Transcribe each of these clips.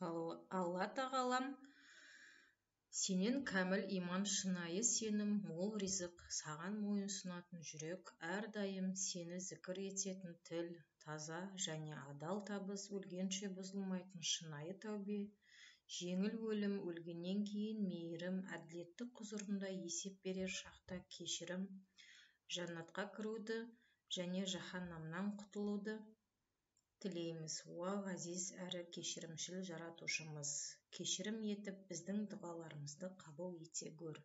Алла тағалам сенен кәміл иман, шынайы сенім, мол ризық, саған мойынсұнатын жүрек, әрдайым сені зікір ететін тіл, таза және адал табыс, өлгенше бұзылмайтын шынайы тәубе, жеңіл өлім, өлгеннен кейін мейірім, әділеттік құзырында есеп берер шақта кешірім, жәннатқа кіруді және жаһаннамнан құтылуды тілейміз. Уа ғазиз әрі кешірімшіл жаратушымыз, кешірім етіп біздің дұғаларымызды қабыл ете гөр.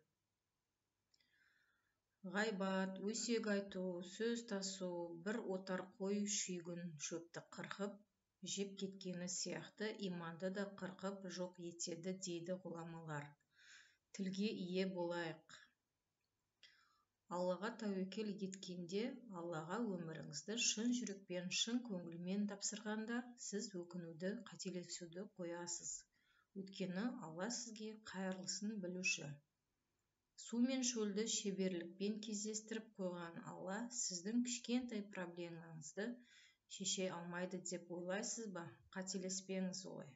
Ғайбат, өсек айту, сөз тасу, бір отар қой шүйгін шөпті қырқып жеп кеткені сияқты иманды да қырқып жоқ етеді дейді ғұламалар. Тілге ие болайық. Аллаға тәуекел еткенде, Аллаға өміріңізді шын жүрекпен, шын көңілмен тапсырғанда, сіз өкінуді, қателесуді қоясыз. Өйткені Алла сізге қайырлысын білуші. Су мен шөлді шеберлікпен кездестіріп қойған Алла сіздің кішкентай проблемаңызды шеше алмайды деп ойлайсыз ба? Қателеспеңіз ғой.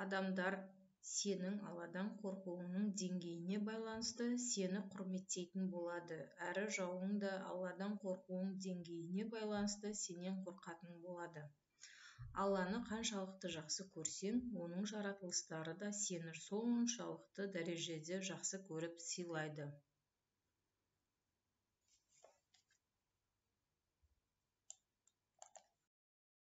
Адамдар сенің Алладан қорқуыңның деңгейіне байланысты сені құрметтейтін болады, әрі жауың да Алладан қорқуың деңгейіне байланысты сенен қорқатын болады. Алланы қаншалықты жақсы көрсең, оның жаратылыстары да сені соншалықты дәрежеде жақсы көріп сыйлайды.